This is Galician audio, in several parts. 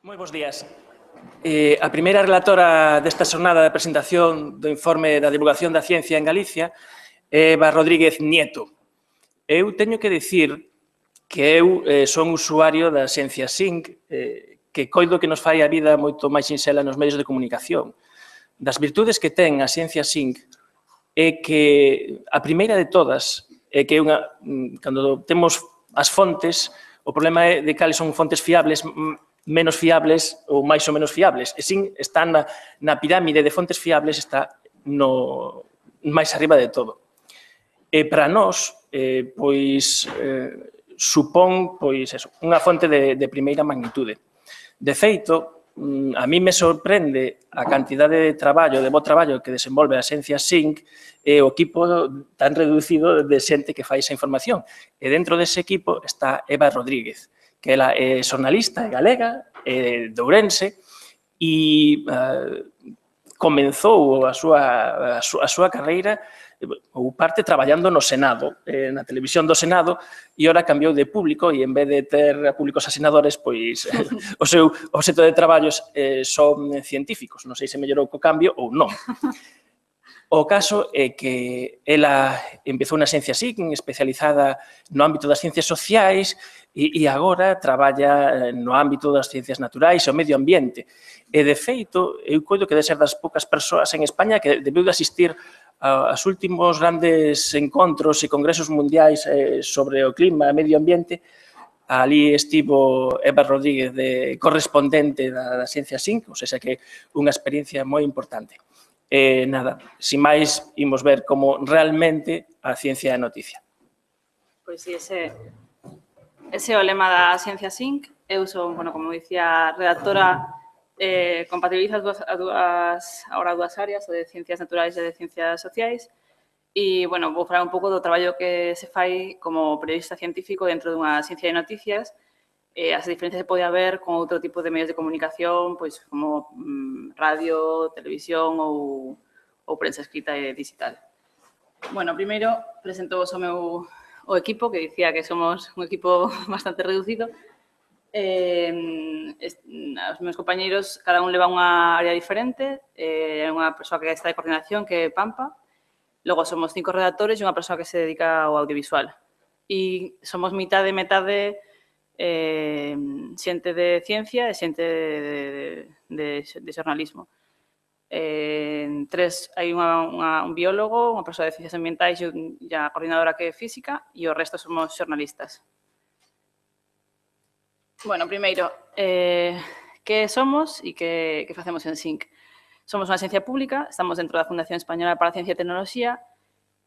Moi bons días. A primeira relatora desta xornada de presentación do informe da divulgación da ciencia en Galicia é Eva Rodríguez Nieto. Eu teño que dicir que eu son usuario da Ciencia Sync, que coido que nos fai a vida moito máis sinxela nos medios de comunicación. Das virtudes que ten a Ciencia Sync é que a primeira de todas é que cando temos as fontes, o problema é de cales son fontes fiables, menos fiables ou máis ou menos fiables. E sin está na pirámide de fontes fiables, está máis arriba de todo. E para nós, supón unha fonte de primeira magnitude. De feito, a mí me sorprende a cantidade de traballo, de bo traballo que desenvolve a Ciencia Sync e o equipo tan reducido de xente que fai esa información. E dentro dese equipo está Eva Rodríguez, que ela é xornalista, é galega, é de Ourense, e comenzou a súa carreira ou parte traballando no Senado, na televisión do Senado, e ora cambiou de público e en vez de ter públicos asinadores, pois o seu obxecto de traballos son científicos. Non sei se mellorou co cambio ou non. O caso é que ela empezou na Ciencia Sync, especializada no ámbito das ciencias sociais, e agora traballa no ámbito das ciencias naturais e o medio ambiente. E, de feito, eu coido que debe ser das poucas persoas en España que debeu de asistir aos últimos grandes encontros e congresos mundiais sobre o clima e o medio ambiente. Ali estivo Eva Rodríguez, de correspondente da Ciencia Sync, ou seja que unha experiencia moi importante. Nada, sin máis, imos ver como realmente a ciencia é noticia. Pois si, ese é o lema da Ciencia Sync. Eu son, como dicía, redactora, compatibiliza agora dúas áreas, o de Ciencias Naturais e de Ciencias Sociais, e, vou falar un pouco do traballo que se fai como periodista científico dentro dunha ciencia de noticias, as diferencias que pode haber con outro tipo de medios de comunicación, pois como radio, televisión ou prensa escrita e digital. Primeiro, presento o equipo, que dicía que somos un equipo bastante reducido. Os meus compañeiros, cada un leva unha área diferente, unha persoa que está de coordinación, que é Pampa. Logo somos 5 redactores e unha persoa que se dedica ao audiovisual. E somos metade xente de ciencia e xente de xornalismo. Hai un biólogo, unha persoa de ciencias ambientais e a coordinadora que é física, e o resto somos xornalistas. Primeiro, que somos e que facemos en SYNC? Somos unha agencia pública, estamos dentro da Fundación Española para a Ciencia e Tecnoloxía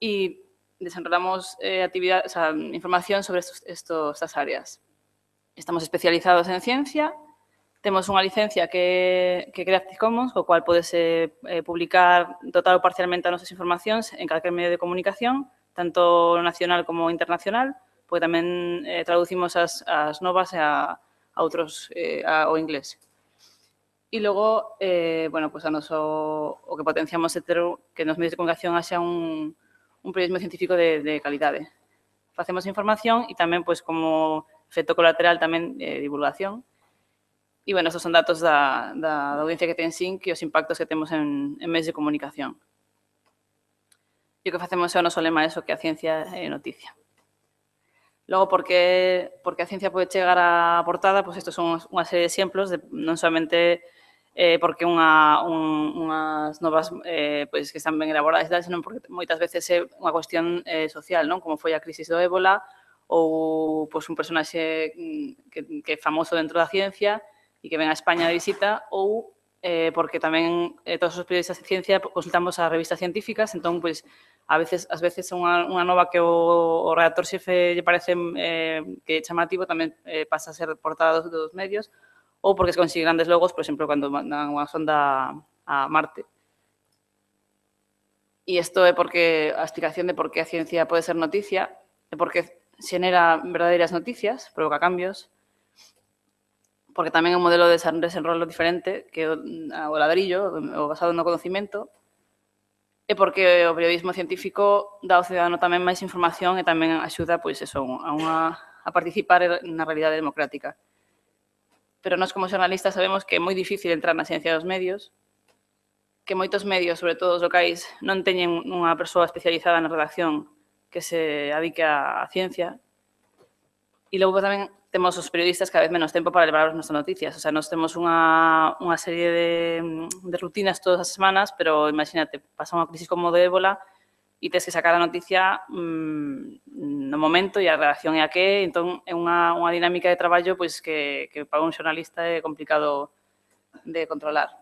e desenrolamos información sobre estas áreas. Estamos especializados en ciencia, temos unha licencia que é Creative Commons, co cual podese publicar total ou parcialmente as nosas informacións en calquer medio de comunicación, tanto nacional como internacional, porque tamén traducimos as novas ao inglés. E logo, o que potenciamos é ter que nos medios de comunicación haxa un periodismo científico de calidade. Facemos información e tamén, como efecto colateral, tamén divulgación. E, estos son datos da audiencia que ten SYNC e os impactos que temos en medios de comunicación. E o que facemos é o noso lema, que a ciencia é noticia. Logo, por que a ciencia pode chegar á portada? Estos son unha serie de exemplos, non somente porque unhas novas que están ben elaboradas, senón porque moitas veces é unha cuestión social, como foi a crisis do ébola, ou un personaxe que é famoso dentro da ciencia e que ven a España de visita, ou porque tamén todos os periodistas de ciencia consultamos as revistas científicas, entón, ás veces unha nova que o redactor xefe lle parece que é chamativo, tamén pasa a ser portada dos medios, ou porque se consigue grandes logos, por exemplo, cando mandan unha sonda a Marte. E isto é porque a explicación de por que a ciencia pode ser noticia é porque xenera verdadeiras noticias, provoca cambios, porque tamén é un modelo de desenrolo diferente que o ladrillo, o basado no conocimento, e porque o periodismo científico dá ao cidadano tamén máis información e tamén axuda a participar na realidade democrática. pero nós como xornalistas sabemos que é moi difícil entrar na ciencia dos medios, que moitos medios, sobre todo os locais, non teñen unha persoa especializada na redacción que se adique á ciencia. E logo tamén temos os periodistas cada vez menos tempo para levar as nosas noticias. O sea, nós temos unha serie de rutinas todas as semanas, pero imagínate, pasa unha crisis como de ébola e tes que sacar a noticia no momento e a redacción é a que, entón é unha dinámica de traballo pois que para un xornalista é complicado de controlar.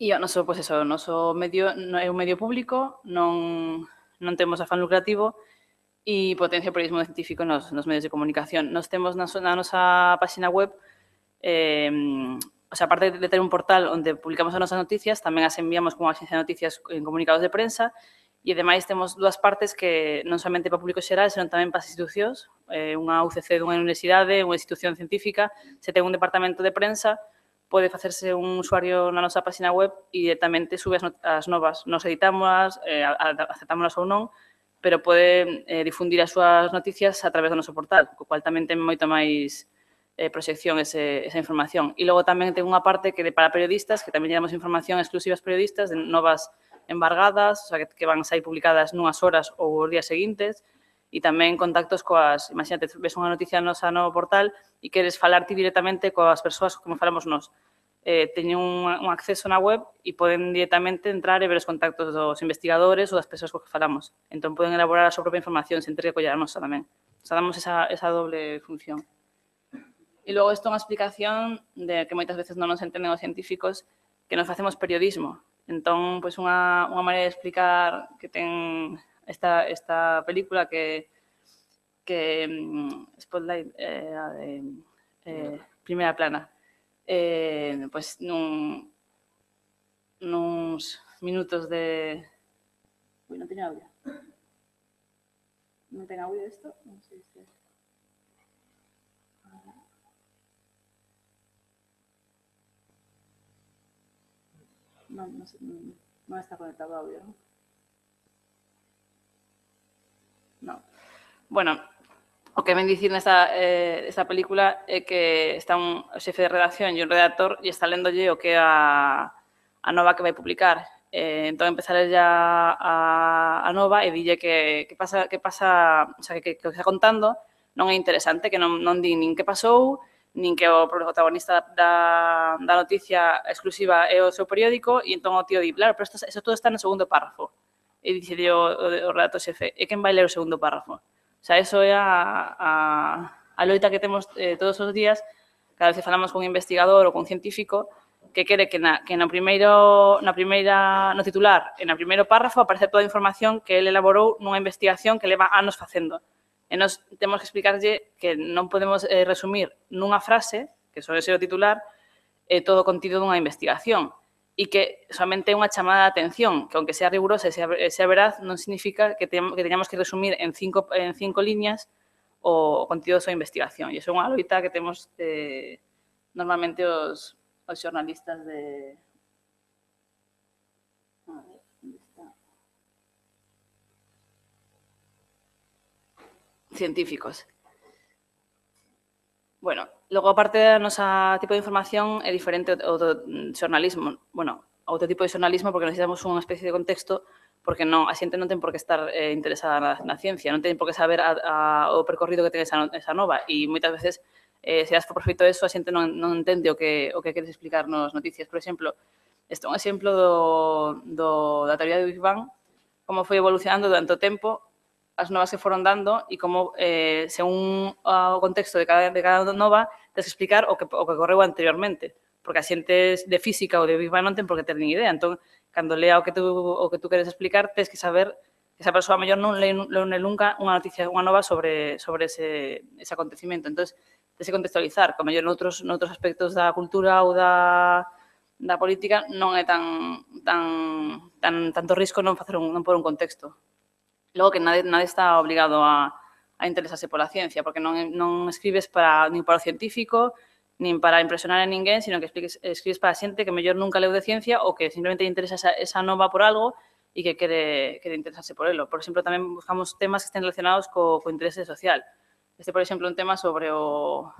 E o noso, pois eso, o noso medio é un medio público, non temos afán lucrativo e potencia o periodismo científico nos medios de comunicación. Nos temos na nosa página web, o sea, aparte de ter un portal onde publicamos as nosas noticias, tamén as enviamos como agencia de noticias en comunicados de prensa e, ademais, temos dúas partes que non somente para o público xeral, senón tamén para as institucións. Unha UCC dunha universidade, unha institución científica, se ten un departamento de prensa, pode facerse un usuario na nosa página web e directamente sube as novas. Nos editámolas, aceptámolas ou non, pero pode difundir as súas noticias a través do noso portal, co cual tamén ten moito máis proxección esa información. E logo tamén ten unha parte que para periodistas, que tamén lle damos información exclusiva aos periodistas de novas embargadas, o sea, que van a sair publicadas nunhas horas ou os días seguintes, e tamén contactos coas, imagínate, ves unha noticia nosa no portal e queres falar ti directamente coas persoas como falamos nós. Teñen un acceso na web e poden directamente entrar e ver os contactos dos investigadores ou das persoas co que falamos. Entón, poden elaborar a súa propia información sen ter que coller a nosa tamén. O sea, damos esa doble función. E logo isto é unha explicación de que moitas veces non nos entenden os científicos que nos facemos periodismo. Entón, pois unha maneira de explicar que ten esta película que Spotlight, a de Primeira Plana, pois nuns minutos de... Ui, non teño audio. Non ten audio isto? Non sei se... Non está conectado audio, non? Non. Bueno, o que ven dicir nesta película é que está un xefe de redacción e un redactor e está lendolle o que é a nova que vai publicar. Entón, empezarelle a nova e dille que pasa, o sea, que o que está contando non é interesante, que non di nin que pasou, nin que o protagonista da noticia exclusiva é o seu periódico, e entón o tío di, claro, pero eso todo está no segundo párrafo. E dice o redactor xefe, e quen vai ler o segundo párrafo? O sea, eso é a loita que temos todos os días, cada vez que falamos con un investigador ou con un científico, que quere que no titular e no primeiro párrafo aparece toda a información que ele elaborou nunha investigación que leva anos facendo. E nós temos que explicarlle que non podemos resumir nunha frase, que só é o titular, todo o contido dunha investigación. E que somente é unha chamada de atención, que aunque sea rigurosa e sea veraz, non significa que teñamos que resumir en cinco liñas o contido da súa investigación. E iso é unha loita que temos normalmente os xornalistas de... A ver, onde está? Científicos. Bueno, logo, aparte da nosa tipo de información, é diferente o do xornalismo. Bueno, outro tipo de xornalismo porque necesitamos unha especie de contexto porque a xente non ten por que estar interesada na ciencia, non ten por que saber o percorrido que ten esa nova e moitas veces se das por perfeito eso, a xente non entende o que queres explicar nas noticias. Por exemplo, este é un exemplo da teoría do Big Bang, como foi evolucionando durante o tempo, as novas que foron dando e como, según o contexto de cada nova, tens que explicar o que ocorreu anteriormente, porque a xente de física ou de Big Bang non ten por que ter nin idea. Entón, cando lea o que tú queres explicar, tens que saber que esa persoa mellor non leu nunca unha noticia, unha nova sobre ese acontecimiento. Entón, tens que contextualizar, que mellor noutros aspectos da cultura ou da política non é tanto risco non pôr un contexto. Logo que nade está obligado a interesarse pola ciencia, porque non escribes nin para o científico, nin para impresionar a ninguén, sino que escribes para a xente que mellor nunca leu de ciencia ou que simplemente interesa esa nova por algo e que quere interesarse por elo. Por exemplo, tamén buscamos temas que estén relacionados co interese social. Este, por exemplo, un tema sobre o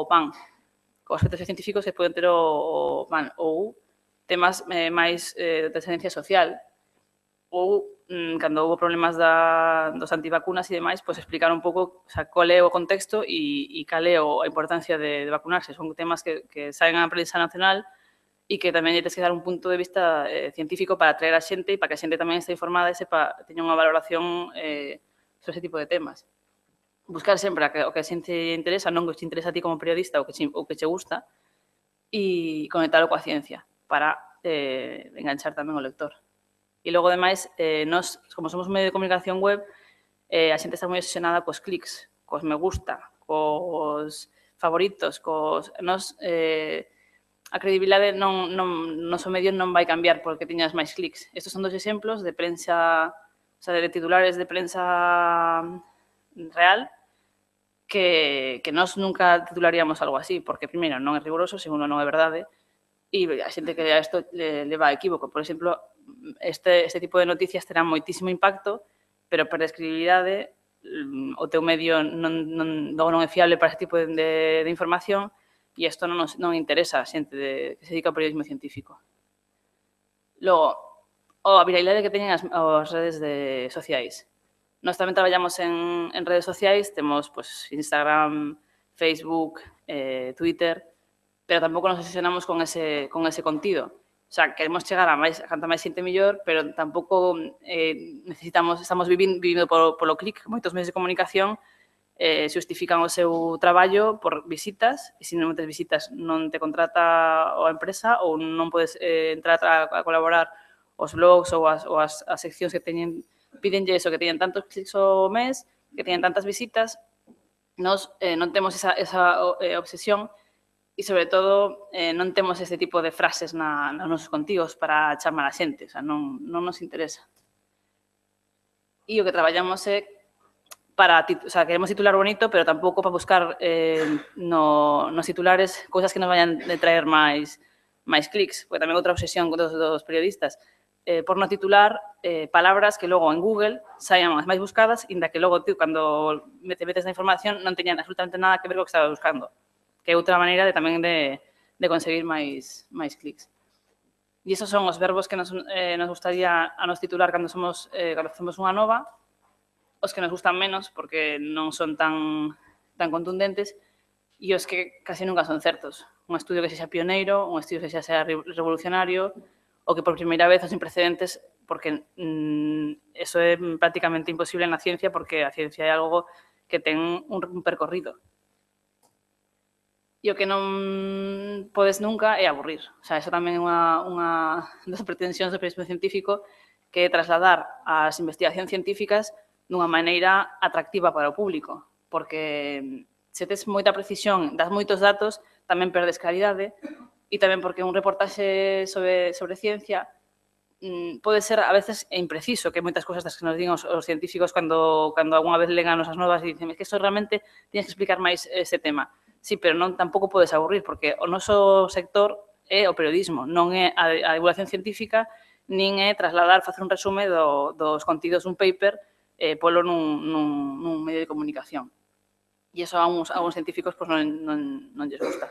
pan. con aspectos científicos que poden ter ou temas máis de trascendencia social, ou cando houve problemas dos antivacunas e demais, pois explicar un pouco cal é o contexto e cal é a importancia de vacunarse. Son temas que saen á prensa nacional e que tamén tens que dar un punto de vista científico para atraer a xente e para que a xente tamén este informada e teña unha valoración sobre ese tipo de temas. Buscar sempre o que a xente interesa, non que te interesa a ti como periodista ou que che gusta, e conectalo coa ciencia para enganchar tamén o lector. E logo, ademais, nós, como somos un medio de comunicación web, a xente está moi obsesionada cos clics, cos me gusta, cos favoritos, Nos, a credibilidade no noso medio non vai cambiar porque teñas máis clics. Estos son dos exemplos de prensa, de titulares de prensa real que nós nunca titularíamos algo así, porque, primeiro, non é riguroso, segundo, non é verdade, e a xente que a isto le va a equívoco. Por exemplo, este tipo de noticias terán moitísimo impacto, pero per credibilidade o teu medio non é fiable para este tipo de información e isto non interesa a xente que se dedica ao periodismo científico. Logo, a viralidade que teñen as redes sociais. Nós tamén traballamos en redes sociais, temos Instagram, Facebook, Twitter, pero tampouco nos obsesionamos con ese contido. O sea, queremos chegar a canta máis xente mellor, pero tampouco estamos vivindo polo clic. Moitos medios de comunicación xustifican o seu traballo por visitas, e se non tes visitas non te contrata a empresa ou non podes entrar a colaborar os blogs ou as seccións que pídenlle eso, que teñen tantos clics ao mes, que teñen tantas visitas. Nós non temos esa obsesión e, sobre todo, non temos ese tipo de frases nos nosos contidos para chamar a xente. O sea, non nos interesa. E o que traballamos é queremos titular bonito, pero tampouco para buscar nos titulares cousas que nos vayan a traer máis clics, porque tamén outra obsesión dos periodistas, por no titular palabras que logo en Google saian as máis buscadas, inda que logo tú, cando te metes na información, non teñan absolutamente nada que ver co que estabas buscando, que é outra maneira tamén de conseguir máis clics. E esos son os verbos que nos gustaría a nos titular cando facemos unha nova, os que nos gustan menos porque non son tan contundentes e os que casi nunca son certos. Un estudio que sexa pioneiro, un estudio que sexa revolucionario, ou que por primeira vez, sin precedentes, porque eso é prácticamente imposible na ciencia, porque a ciencia é algo que ten un percorrido. E o que non podes nunca é aburrir. O sea, eso tamén é unha das pretensións do periodismo científico, que é trasladar as investigacións científicas dunha maneira atractiva para o público, porque se tes moita precisión, das moitos datos, tamén perdes calidade, e tamén porque un reportaxe sobre ciencia pode ser a veces impreciso, que moitas cousas das que nos din os científicos cando algunha vez len as nosas novas e dicen que isto realmente tienes que explicar máis ese tema. Sí, pero tampouco podes aburrir, porque o noso sector é o periodismo, non é a divulgación científica, nin é facer un resume dos contidos dun paper polo nun medio de comunicación. E iso a uns científicos non lles gusta.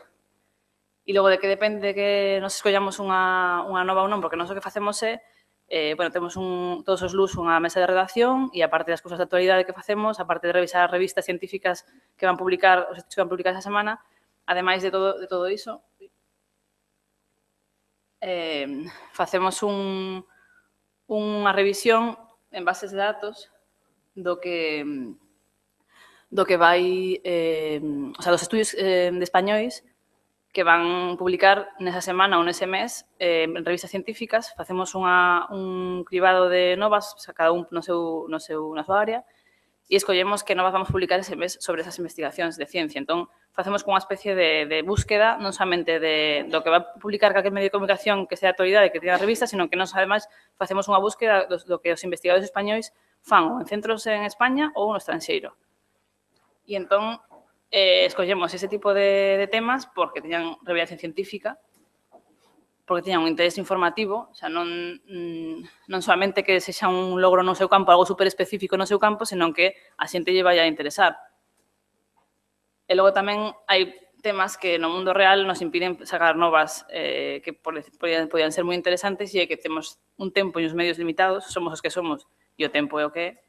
E logo de que depende que nos escollamos unha nova ou non, porque nós o que facemos é, temos todos os lús unha mesa de redacción e, aparte das cousas de actualidade que facemos, aparte de revisar as revistas científicas que van publicar, os estudos que van publicar esa semana, ademais de todo iso, facemos unha revisión en bases de datos do que vai, dos estudios de españois que van publicar nesa semana ou nese mes en revistas científicas. Facemos un cribado de novas, cada un na súa área, e escollemos que novas vamos publicar ese mes sobre esas investigacións de ciencia. Entón, facemos unha especie de búsqueda, non somente do que va a publicar calquer medio de comunicación que sea de actualidade, que teña revista, sino que nós, ademais, facemos unha búsqueda do que os investigadores españois fan ou en centros en España ou no estranxeiro. E entón, escollemos ese tipo de temas porque teñan revelación científica, porque teñan un interés informativo, o sea, non solamente que sexa un logro no seu campo, algo super específico no seu campo, senón que a xente lle vai a interesar. E logo tamén hai temas que no mundo real nos impiden sacar novas que podían ser moi interesantes e que temos un tempo e uns medios limitados, somos os que somos e o tempo é o que é.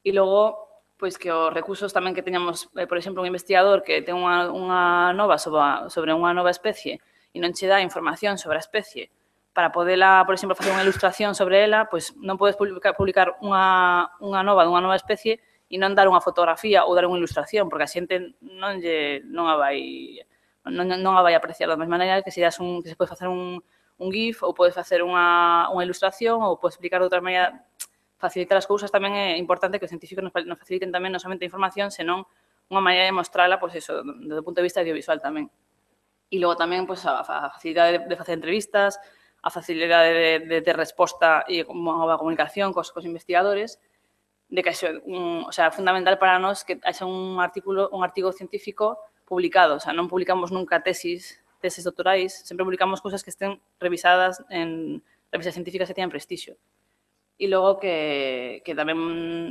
E logo, pois que os recursos tamén que teñamos, por exemplo, un investigador que ten unha nova sobre unha nova especie e non che dá información sobre a especie para podela, por exemplo, facer unha ilustración sobre ela, pois non podes publicar unha nova especie e non dar unha fotografía ou dar unha ilustración, porque a xente non a vai apreciar da mesma maneira que se pode facer un GIF ou podes facer unha ilustración ou podes explicar de outra maneira. Facilitar as cousas tamén é importante que os científicos nos faciliten tamén non somente a información, senón unha maneira de mostrala, pois eso, desde o punto de vista audiovisual tamén. E logo tamén, pois, a facilidade de facer entrevistas, a facilidade de resposta e a comunicación cos investigadores, de que é fundamental para nós que haxa un artigo científico publicado, non publicamos nunca tesis doctorais, sempre publicamos cousas que estén revisadas en revistas científicas que teñan prestixio. E logo que tamén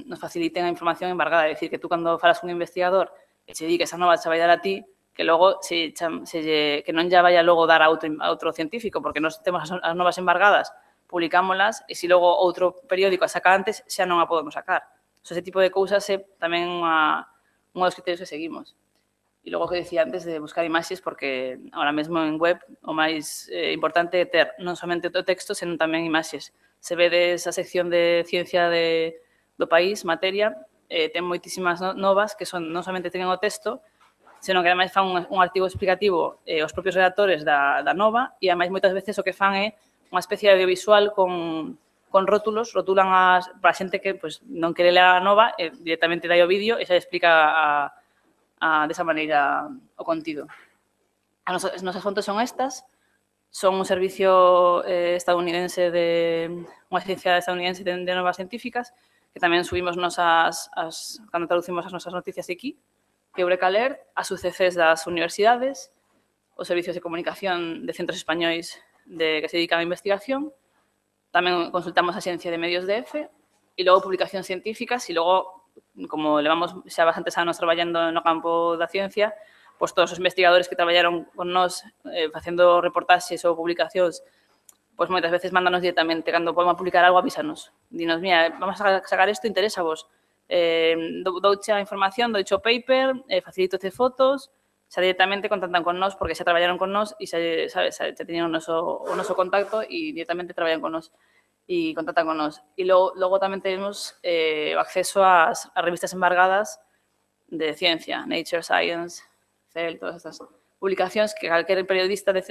nos faciliten a información embargada, é dicir, que tú cando falas con un investigador e che di que esa nova che vai dar a ti, que logo que non ya vaya logo dar a outro científico, porque nós temos as novas embargadas, publicámolas, e se logo outro periódico a saca antes, xa non a podemos sacar. Ese tipo de cousas é tamén un dos criterios que seguimos. E logo que decía antes de buscar imaxes, porque ahora mesmo en web o máis importante é ter non somente o texto, senón tamén imaxes. Se vedes a sección de ciencia do país, materia, ten moitísimas novas que non somente teñen o texto, senón que ademais fan un artigo explicativo os propios redactores da nova e ademais moitas veces o que fan é unha especie de audiovisual con rótulos, rotulan para a xente que non quere ler a nova, directamente dai o vídeo e xa explica desa maneira o contido. As nosas fontes son estas, son un servicio estadounidense unha agencia estadounidense de novas científicas, que tamén subimos cando traducimos as nosas noticias aquí, que Eureka Alert, as UCCs das universidades, os servicios de comunicación de centros españois que se dedican á investigación, tamén consultamos a Xencia de Medios DF, e logo publicacións científicas, e logo, como levamos xa bastantes anos traballando no campo da ciencia, pois todos os investigadores que traballaron con nós facendo reportaxes ou publicacións, pois moitas veces mándanos directamente, cando podemos publicar algo, avísanos. Dinos, mira, vamos a sacar isto, interesa vos. Douche a información, douche o paper, facilitote fotos, xa directamente contactan con nós, porque xa traballaron con nós e xa teñen o noso contacto e directamente traballan con nós e contactan con nós. E logo tamén temos o acceso ás revistas embargadas de ciencia, Nature, Science, Cell, todas estas publicacións que calquer periodista de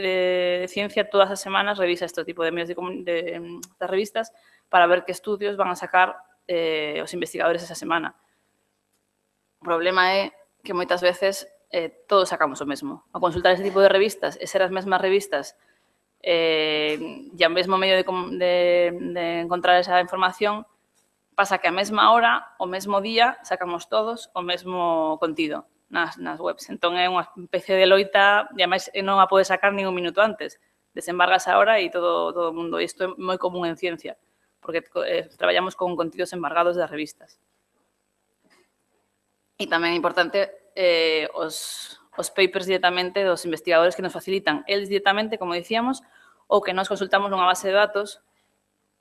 ciencia todas as semanas revisa este tipo de medios das revistas para ver que estudios van a sacar os investigadores esa semana. O problema é que moitas veces todos sacamos o mesmo. Ao consultar ese tipo de revistas e ser as mesmas revistas e ao mesmo medio de encontrar esa información, pasa que a mesma hora, o mesmo día, sacamos todos o mesmo contido nas webs. Entón, é unha especie de loita, e ademais non a pode sacar nin un minuto antes. Desembargas a hora e todo o mundo. E isto é moi común en ciencia, porque traballamos con contidos embargados das revistas. E tamén é importante os papers directamente dos investigadores que nos facilitan eles directamente, como dicíamos, ou que nos consultamos nunha base de datos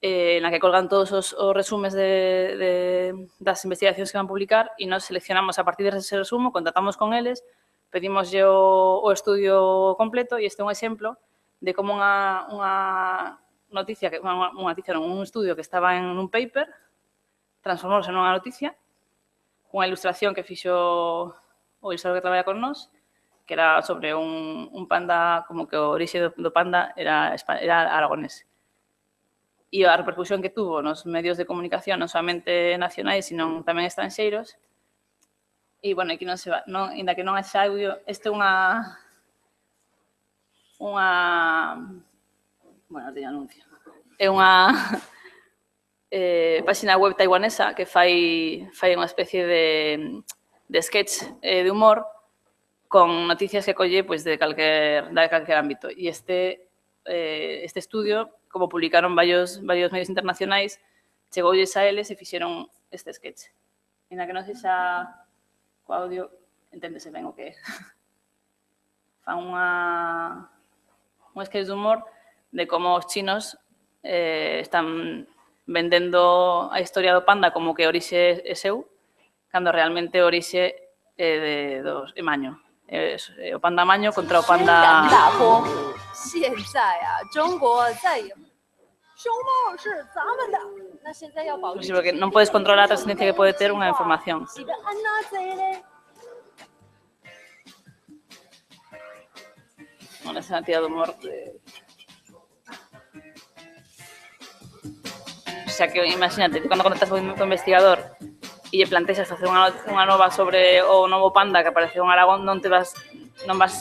na que colgan todos os resumes das investigacións que van publicar e nos seleccionamos a partir dese resumo, contactamos con eles, pedimoslle o estudio completo e este é un exemplo de como un estudio que estaba en un paper transformouse nunha noticia, unha ilustración que fixo o ilustrador que traballa con nós, que era sobre un panda, como que o orixe do panda era aragonés. E a repercusión que tuvo nos medios de comunicación, non solamente nacionais, sino tamén estranxeiros. E, bueno, aquí non se va, ainda que non haxa audio, este é unha bueno, teño anuncio. É unha página web taiwanesa que fai unha especie de sketch de humor con noticias que colle de calquer ámbito. E este estudio, como publicaron varios medios internacionais, chegoulles a eles e fixeron este sketch. Ainda que non sexa co audio, enténdese ben o que é. fan un sketch de humor de como os chinos están vendendo a historia do panda como que orixe é seu, cando realmente o orixe é maño. O panda maño contra o panda... Sí, porque non podes controlar a trascendencia que pode ter unha información. Una sentida de humor. O sea, que imagínate, cando conectas con un investigador e lle plantexas facer unha nova sobre o novo panda que apareceu en Aragón, non vas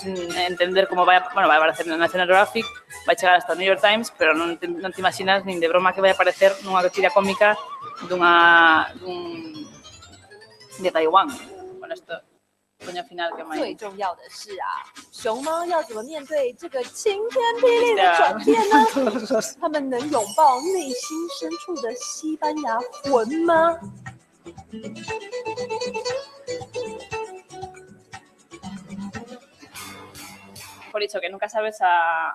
entender como vai aparecer na National Geographic, vai chegar hasta o New York Times, pero non te imaginas nin de broma que vai aparecer nunha tira cómica de Taiwán. Bueno, isto coño final que máis... 最重要的是啊，熊猫要怎么面对这个晴天霹雳的转变呢？他们能拥抱内心深处的西班牙魂吗？ Por dicho, que nunca sabes a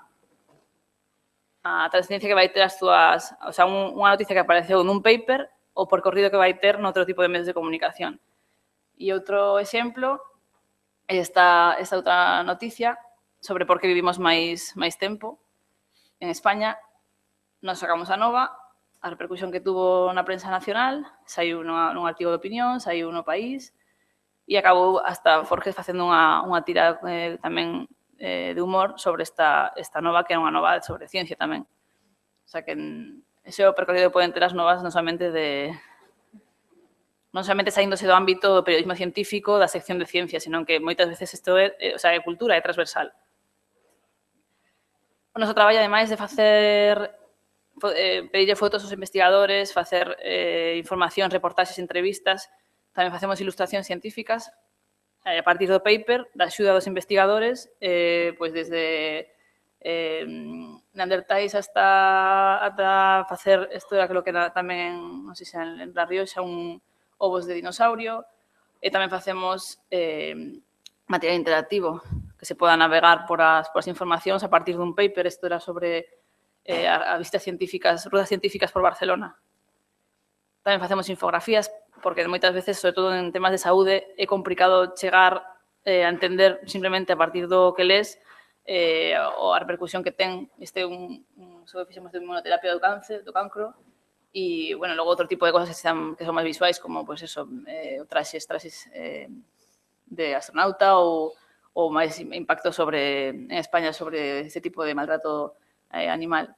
trascendencia que vai ter as túas... O sea, unha noticia que apareceu nun paper ou por corrido que vai ter noutro tipo de medios de comunicación. E outro exemplo é esta outra noticia sobre por que vivimos máis tempo en España. Nos sacamos a nova, a repercusión que tuvo na prensa nacional, saiu nun artigo de opinión, saiu no País, e acabou hasta Forges facendo unha tira tamén de humor sobre esta nova, que é unha nova sobre ciencia tamén. O sea, que ese é o percorrido que poden ter as novas non somente saíndose do ámbito do periodismo científico, da sección de ciencia, senón que moitas veces isto é cultura, é transversal. O noso traballo, ademais de pedirlle fotos aos investigadores, facer información, reportaxes, entrevistas, tamén facemos ilustracións científicas a partir do paper, da axuda dos investigadores, pois desde Neandertais hasta facer isto era que tamén, non sei se en La Rioxa, ovos de dinosaurio, e tamén facemos material interactivo, que se poda navegar por as informacións a partir dun paper. Isto era sobre rutas científicas por Barcelona. Tamén facemos infografías, porque moitas veces, sobre todo en temas de saúde, é complicado chegar a entender simplemente a partir do que lees ou a repercusión que ten. Este é un sobre fixemos de inmunoterapia do cancro, e, bueno, logo outro tipo de cosas que son máis visuais, como, pois, eso, traxes de astronauta ou máis impacto en España sobre este tipo de maltrato animal.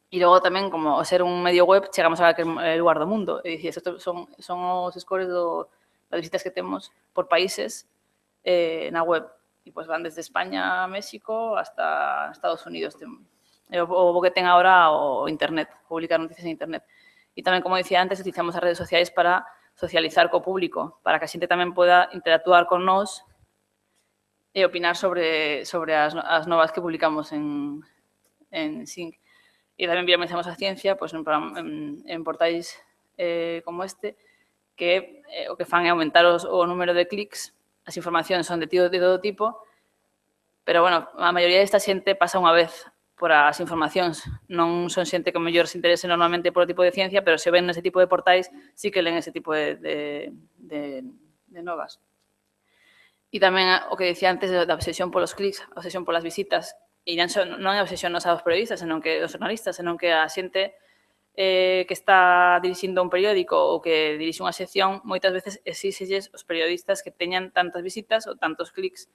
E logo tamén, como ser un medio web, chegamos a calquer lugar do mundo. É dicir, son os scores das visitas que temos por países na web. E pois van desde España a México hasta Estados Unidos. É o que ten agora o internet, publicar noticias en internet. E tamén, como dicía antes, utilizamos as redes sociais para socializar co público, para que a xente tamén poda interactuar con nós e opinar sobre as novas que publicamos en Sync. E tamén viralizamos a ciencia en portais como este, que o que fan é aumentar o número de clics. As informacións son de todo tipo, pero, bueno, a maioría desta xente pasa unha vez por as informacións. Non son xente que mellor se interese normalmente por o tipo de ciencia, pero se ven nese tipo de portais, sí que len ese tipo de novas. E tamén o que dicía antes da obsesión polos clics, a obsesión polas visitas. E non é obsesión nos aos periodistas, senón que os jornalistas, senón que a xente que está dirixindo un periódico ou que dirixe unha sección, moitas veces exíxelles os periodistas que teñan tantas visitas ou tantos clics.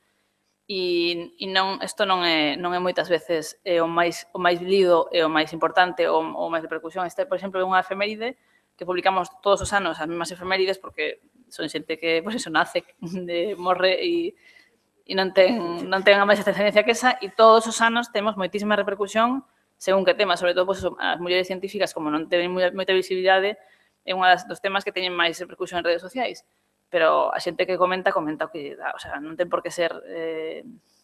E isto non é moitas veces o máis lido e o máis importante ou máis de repercusión. Este, por exemplo, é unha efeméride que publicamos todos os anos as mesmas efemérides, porque son xente que, pois, nace, morre e non ten a máis trascendencia que esa, e todos os anos temos moitísima repercusión según que tema, sobre todo, pois, as mulleres científicas, como non teñen moita visibilidade, é unha dos temas que teñen máis repercusión en redes sociais, pero a xente que comenta o que dá, o sea, non ten por que ser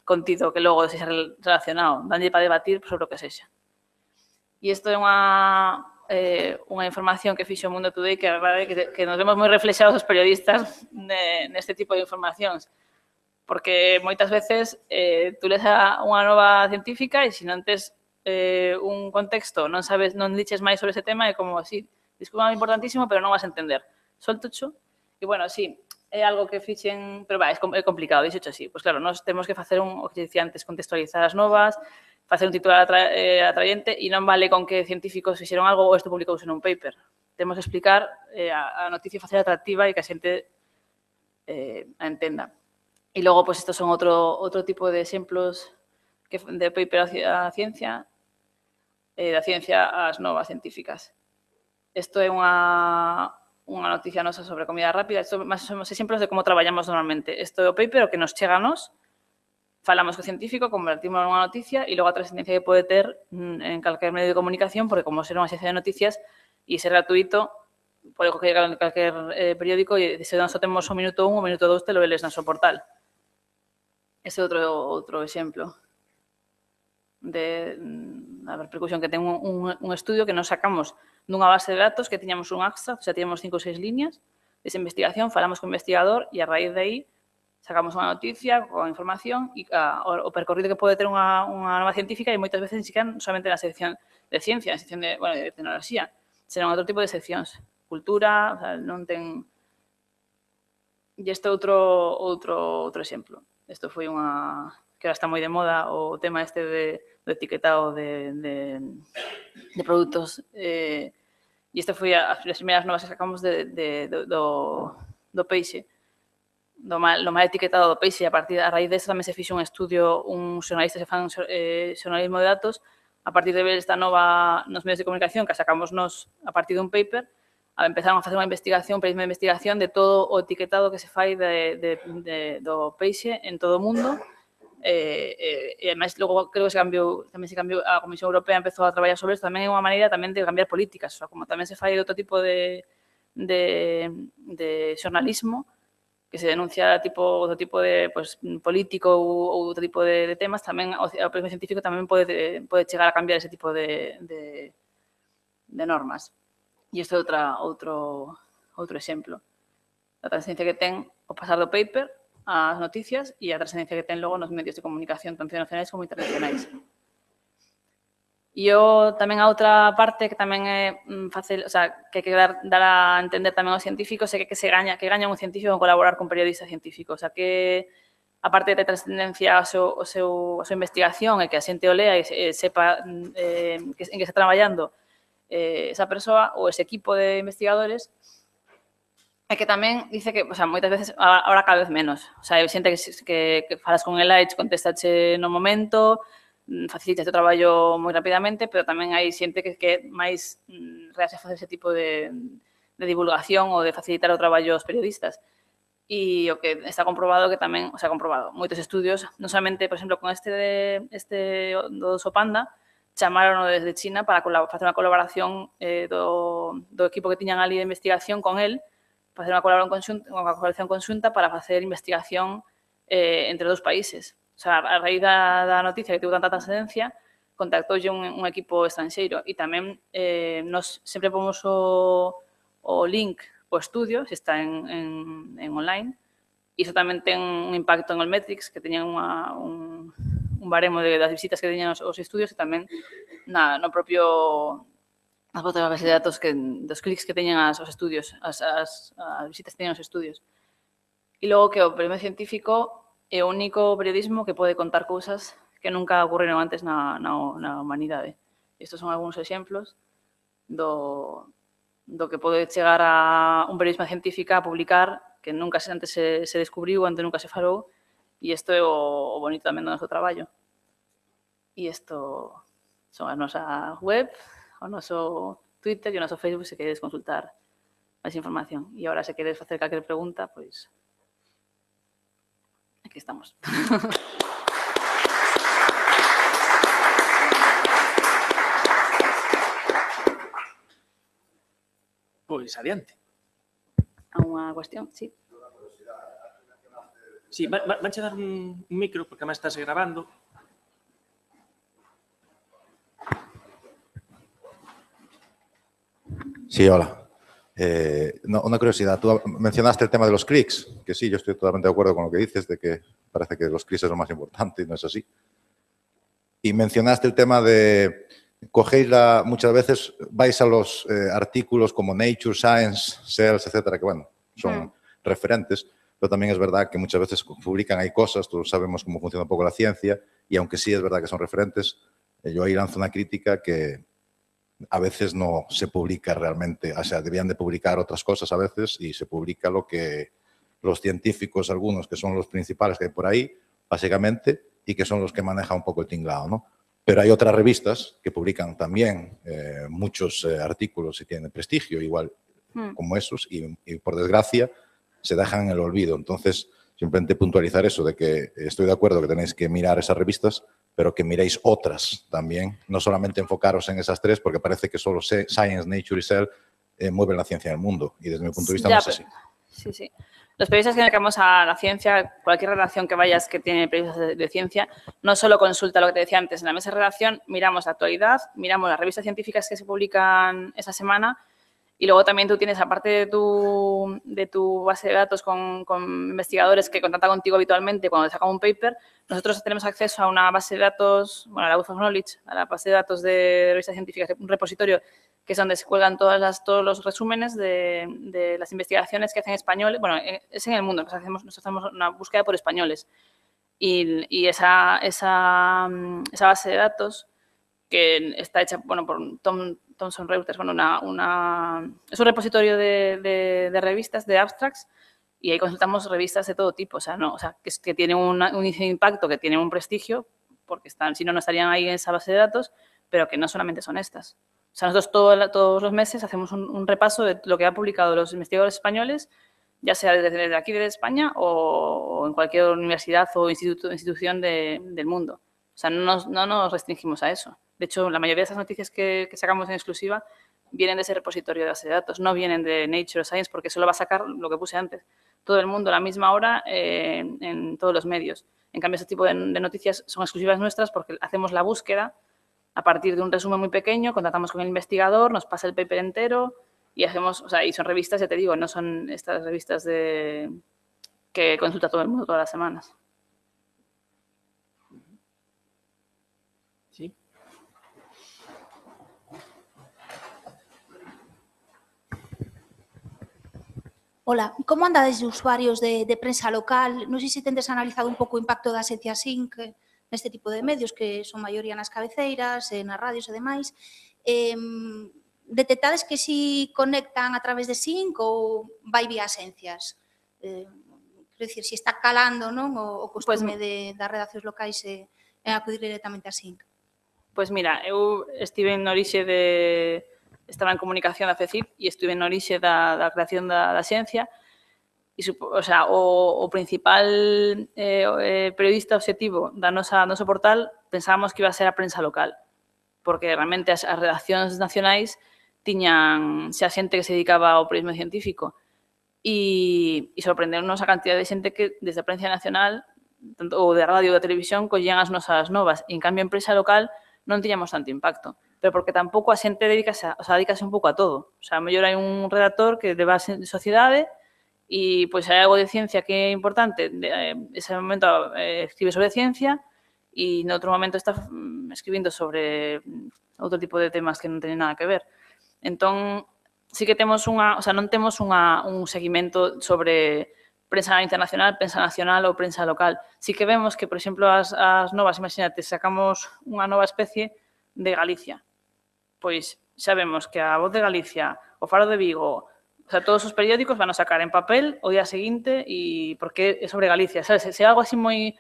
contido que logo sexa relacionado, danlle para debatir sobre o que sexa. E isto é unha información que fixo o Mundo Today, que nos vemos moi reflexados os periodistas neste tipo de informacións. Porque moitas veces tú lees unha nova científica e se non tes un contexto, non sabes, non diches máis sobre ese tema, é como así, disculpa, importantísimo, pero non vas a entender. Soltocho. E, bueno, sí, é algo que fixen, pero é complicado, dixocho así. Pois claro, nós temos que facer o que dicía antes, contextualizar as novas, facer un titular atraente e non vale con que científicos fixeron algo ou isto publicouse nun paper. Temos que explicar a noticia e facer atractiva e que a xente a entenda. E logo, pois, estos son outro tipo de exemplos de paper a ciencia e da ciencia ás novas científicas. Isto é unha noticia nosa sobre comida rápida. Isto son exemplos de como traballamos normalmente. Isto é o paper, o que nos chega a nos, falamos co científico, convertimos nunha noticia e logo a trascendencia que pode ter en calquer medio de comunicación, porque como ser unha xencia de noticias e ser gratuito, pode coger calquer periódico e se non só temos o minuto 1, o minuto 2 te lo lees no noso portal. Ese é outro exemplo da repercusión que ten un estudio que nos sacamos dunha base de datos que tiñamos un abstract, xa tiñamos 5 ou 6 líneas desa investigación, falamos co investigador e a raíz de aí sacamos unha noticia con información e o percorrido que pode ter unha nova científica e moitas veces non somente na sección de ciencia, na sección de tecnoloxía, serán outro tipo de seccións. Cultura, o sea, non ten... E este outro exemplo. Isto foi unha... que ahora está moi de moda o tema este do etiquetado de produtos. E isto foi as primeiras novas que sacamos do peixe, do mal etiquetado do peixe. A raíz disso tamén se fixe un estudio, uns xornalistas que fan xornalismo de datos, a partir de ver esta nova nos medios de comunicación que sacamos nos a partir dun paper, empezaron a facer unha investigación, un periodismo de investigación de todo o etiquetado que se fai do peixe en todo o mundo. E ademais, logo creo que tamén se cambiou, a Comisión Europea empezou a traballar sobre isto, tamén é unha maneira tamén de cambiar políticas, o sea, como tamén se fai outro tipo de xornalismo, que se denuncia outro tipo de político ou outro tipo de temas, tamén o periodismo científico tamén pode chegar a cambiar ese tipo de normas. E isto é outro exemplo da transcendencia que ten o pasar do paper ás noticias e a trascendencia que ten logo nos medios de comunicación, tanto nacionais como internacionais. E tamén a outra parte que tamén é fácil, o sea, que hai que dar a entender tamén aos científicos é que gaña un científico en colaborar con periodistas científicos. O sea, que a parte de trascendencia a súa investigación e que a xente o lea e sepa en que está traballando esa persoa ou ese equipo de investigadores, é que tamén dice que, o sea, moitas veces, ahora cada vez menos. O sea, hai xente que falas con ela e contestache no momento, facilitas o traballo moi rapidamente, pero tamén hai xente que é máis reaxe a facer ese tipo de divulgación ou de facilitar o traballo aos periodistas. E o que está comprobado que tamén, o sea, comprobado, moitos estudios, non solamente, por exemplo, con este do oso panda, chamaron desde China para facer unha colaboración do equipo que tiñan ali de investigación con el, facer unha colaboración conxunta para facer investigación entre dos países. O sea, a raíz da noticia que tivo tanta trascendencia, contactoulle un equipo estranxeiro e tamén nos sempre pomos o link o estudio, se está en online, e iso tamén ten un impacto en el Metrics, que teñen un baremo das visitas que teñen os estudios e tamén no propio as bases de datos dos clics que teñen os estudios, as visitas que teñen os estudios. E logo que o periodismo científico é o único periodismo que pode contar cousas que nunca ocurriron antes na humanidade. Estos son algúns exemplos do que pode chegar a un periodismo científico a publicar que nunca antes se descubriu, antes nunca se falou, e isto é o bonito tamén do noso traballo. E isto son a nosa web, o noso Twitter e o noso Facebook se queredes consultar máis información. E agora, se queredes facer calquer pregunta, pois aquí estamos. Pois, adiante. A unha cuestión, sí. Sí, vanche dar un micro, porque además estás grabando. Sí, hola. Una curiosidad, tú mencionaste el tema de los clics, que sí, yo estoy totalmente de acuerdo con lo que dices, de que parece que los clics es lo más importante y no es así. Y mencionaste el tema de, muchas veces vais a los artículos como Nature, Science, Cells, etcétera, que bueno, son referentes, pero también es verdad que muchas veces publican ahí cosas, todos sabemos cómo funciona un poco la ciencia, y aunque sí es verdad que son referentes, yo ahí lanzo una crítica que a veces no se publica realmente, o sea, debían de publicar otras cosas a veces y se publica lo que los científicos, algunos que son los principales que hay por ahí, básicamente, y que son los que manejan un poco el tinglado, ¿no? Pero hay otras revistas que publican también muchos artículos y tienen prestigio, igual como esos, y por desgracia se dejan en el olvido. Entonces, simplemente puntualizar eso, de que estoy de acuerdo que tenéis que mirar esas revistas, pero que miréis otras también, no solamente enfocaros en esas tres, porque parece que solo Science, Nature y Cell mueven la ciencia del mundo, y desde mi punto de vista no es así. Sí, sí. Los periodistas que dedicamos a la ciencia, cualquier redacción que vayas que tiene periodistas de ciencia, no solo consulta lo que te decía antes, en la mesa de redacción miramos la actualidad, miramos las revistas científicas que se publican esa semana, y luego también tú tienes, aparte de tu base de datos con investigadores que contactan contigo habitualmente cuando te sacan un paper, nosotros tenemos acceso a una base de datos, bueno, a la Web of Knowledge, a la base de datos de revistas científicas, un repositorio que es donde se cuelgan todos los resúmenes de las investigaciones que hacen españoles. Bueno, es en el mundo, nosotros hacemos una búsqueda por españoles. Y esa base de datos, que está hecha por Thomson Reuters, bueno, es un repositorio de revistas, de abstracts, y ahí consultamos revistas de todo tipo, que tienen un índice de impacto, que tienen un prestigio, porque si no, no estarían ahí en esa base de datos, pero que no solamente son estas. O sea, nosotros todos los meses hacemos un repaso de lo que han publicado los investigadores españoles, ya sea desde aquí, desde España, o en cualquier universidad o institución del mundo. O sea, no nos restringimos a eso. De hecho, la mayoría de esas noticias que sacamos en exclusiva vienen de ese repositorio de base de datos, no vienen de Nature o Science, porque solo va a sacar lo que puse antes. Todo el mundo a la misma hora en todos los medios. En cambio, ese tipo de noticias son exclusivas nuestras porque hacemos la búsqueda a partir de un resumen muy pequeño, contactamos con el investigador, nos pasa el paper entero y hacemos, o sea, y son revistas, ya te digo, no son estas revistas que consulta todo el mundo todas las semanas. Sí. Hola, como andades de usuarios de prensa local? Non sei se tendes analizado un pouco o impacto da Asencia Sync neste tipo de medios, que son maioría nas cabeceiras, nas radios e demais. Detectades que si conectan a través de Sync ou vai vía asencias? Quero dicir, se está calando, non, o costume das redaccións locais en acudir directamente a Sync. Pois mira, eu estive en orixe estaba en comunicación da FECIP e estuve en orixe da creación da xencia. O sea, o principal periodista objetivo do noso portal pensábamos que iba a ser a prensa local, porque realmente as redaccións nacionais tiñan xa xente que se dedicaba ao periodismo científico e sorprendernos a cantidad de xente que desde a prensa nacional ou de radio ou de televisión collían as nosas novas e en cambio en prensa local non tiñamos tanto impacto, pero porque tampouco a xente dedicase un pouco a todo. O sea, a mellor hai un redactor que leva a sociedade e pois hai algo de ciencia que é importante, ese momento escribe sobre ciencia e noutro momento está escribindo sobre outro tipo de temas que non teñen nada que ver. Entón, sí que temos non temos un seguimento sobre prensa internacional, prensa nacional ou prensa local. Sí que vemos que, por exemplo, as novas, imagínate, sacamos unha nova especie de Galicia. Pois xa vemos que a Voz de Galicia, o Faro de Vigo, o sea, todos os periódicos van a sacar en papel o día seguinte e porque é sobre Galicia, sabes? Se é algo así moi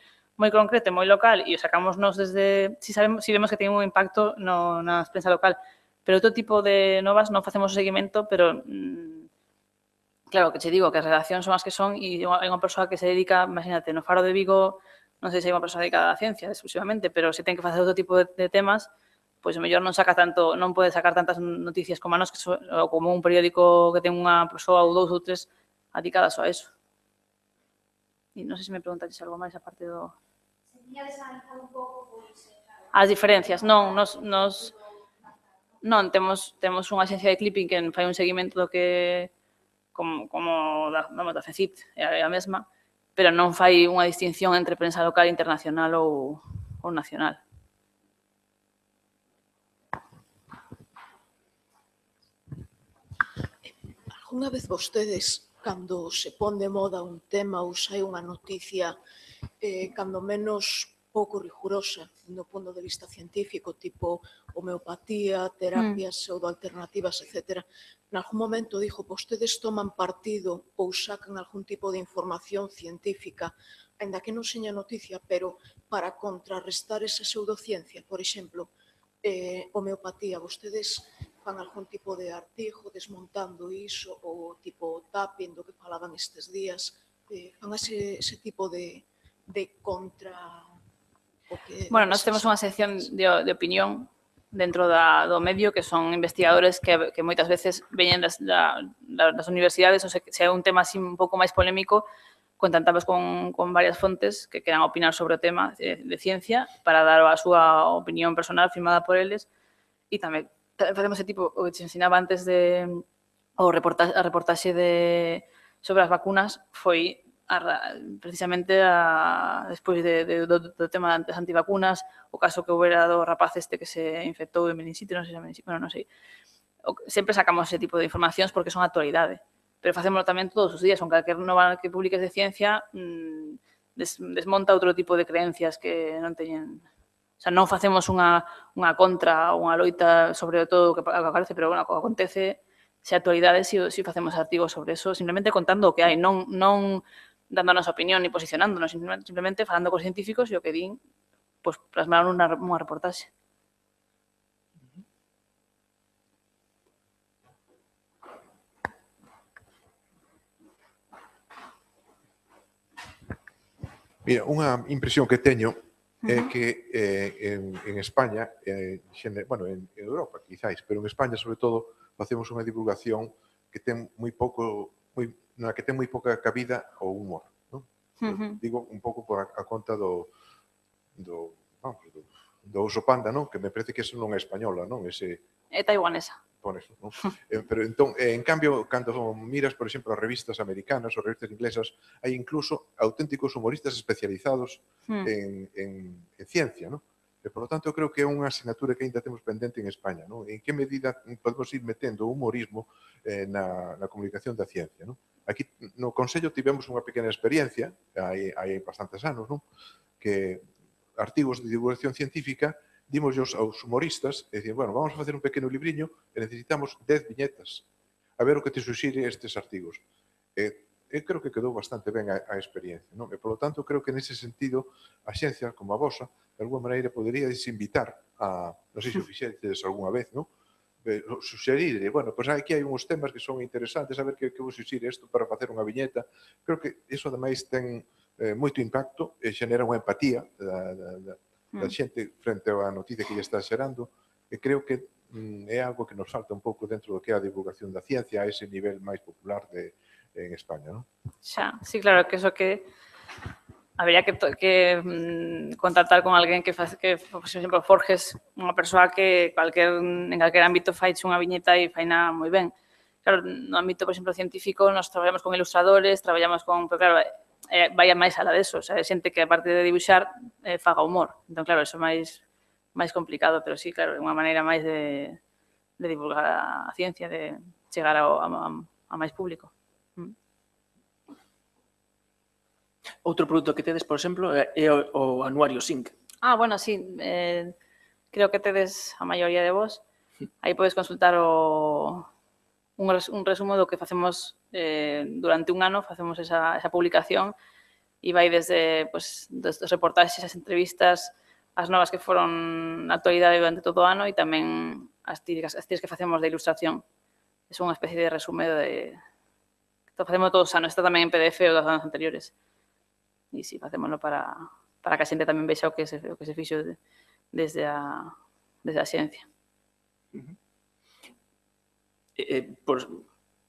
concreto, moi local e o sacamos nos desde... Si vemos que ten un impacto na prensa local, pero outro tipo de novas non facemos o seguimento, pero claro, que che digo que as redaccións son as que son e hai unha persoa que se dedica, imagínate, no Faro de Vigo, non sei se hai unha persoa dedicada á ciencia exclusivamente, pero se ten que facer outro tipo de temas, pois o mellor non pode sacar tantas noticias como a nos, ou como un periódico que ten unha persoa ou dous ou tres dedicadas a eso. E non sei se me preguntaches algo máis aparte do... Se tiñades analizado un pouco, pois... As diferencias, non, Non, temos unha axencia de clipping que fai un seguimento do que como da FECIT, é a mesma, pero non fai unha distinción entre prensa local, internacional ou nacional. Algunha vez vostedes, cando se pon de moda un tema ou sai unha noticia, cando menos pouco rigurosa do punto de vista científico, tipo homeopatía, terapias pseudoalternativas, etc. En algún momento dijo, vostedes toman partido ou sacan algún tipo de información científica, ainda que non seña noticia, pero para contrarrestar esa pseudociencia, por exemplo, homeopatía, vostedes fan algún tipo de artigo desmontando iso, ou tipo tapping do que falaban estes días, fan ese tipo de contra... Bueno, nós temos unha sección de opinión dentro do medio que son investigadores que moitas veces veñen das universidades, ou se é un tema así un pouco máis polémico, contactamos con varias fontes que queran opinar sobre o tema de ciencia para dar a súa opinión personal firmada por eles, e tamén facemos ese tipo, o que te ensinaba antes a reportaxe sobre as vacunas foi precisamente despois do tema das antivacunas, o caso que houbera do rapaz este que se infectou de meninxite, non sei se meninxite, bueno, non sei. Sempre sacamos ese tipo de informacións porque son actualidade, pero facémoslo tamén todos os días, con calquer nova que publiques de ciencia, desmonta outro tipo de creencias que non teñen... O sea, non facemos unha contra, unha loita sobre todo o que aparece, pero, bueno, acontece, se actualidade, si facemos artigos sobre eso, simplemente contando o que hai, non dando a nosa opinión ni posicionándonos, simplemente falando cos científicos e o que din, pois plasmaron unha reportaxe. Mira, unha impresión que teño é que en España, bueno, en Europa quizáis, pero en España, sobre todo, facemos unha divulgación que ten moi pouca cabida ao humor. Digo un pouco por a conta do oso panda, non? Que me parece que eso non é española, non? É taiwanesa. Non? Pero entón, en cambio, cando miras, por exemplo, as revistas americanas ou revistas inglesas, hai incluso auténticos humoristas especializados en ciencia, non? E, por lo tanto, eu creo que é unha asignatura que ainda temos pendente en España, non? En que medida podemos ir metendo o humorismo na comunicación da ciencia, non? Aquí no Consello tivemos unha pequena experiencia, hai bastantes anos, non? Que artigos de divulgación científica dimos aos humoristas e dicen, bueno, vamos a facer un pequeno libriño e necesitamos 10 viñetas. A ver o que te suxire estes artigos. Eu creo que quedou bastante ben a experiencia, non? E, polo tanto, creo que nese sentido a xencia, como a vosa, de alguma maneira poderíades invitar a, non sei se o fixetes algunha vez, non? Suxerir, bueno, pois aquí hai uns temas que son interesantes, a ver que vos suxire isto para facer unha viñeta. Creo que iso, ademais, ten moito impacto e xenera unha empatía da xente frente á noticia que lle está xerando, e creo que é algo que nos falta un pouco dentro do que é a divulgación da ciencia a ese nivel máis popular en España, non? Xa, sí, claro, que eso que habería que contactar con alguén que, por exemplo, forjes unha persoa que en calquer ámbito faiche unha viñeta e faina moi ben. Claro, no ámbito, por exemplo, científico, nos traballamos con ilustradores, traballamos con... Pero, claro, vai máis alá deso, o sea, xente que, aparte de dibuixar, faga humor. Entón, claro, eso é máis complicado, pero sí, claro, é unha maneira máis de divulgar a ciencia, de chegar a máis público. Outro produto que tedes, por exemplo, é o anuario SINC. Bueno, sí. Creo que tedes a maioría de vos. Aí podes consultar un resumo do que facemos durante un ano, facemos esa publicación e vai desde dos reportaxes, as entrevistas, as novas que foron na actualidade durante todo o ano e tamén as tiras que facemos de ilustración. É unha especie de resume facemos todos os anos. Está tamén en PDF os dos anos anteriores. E si, facémoslo para que a xente tamén vexa o que se fixo desde a ciencia.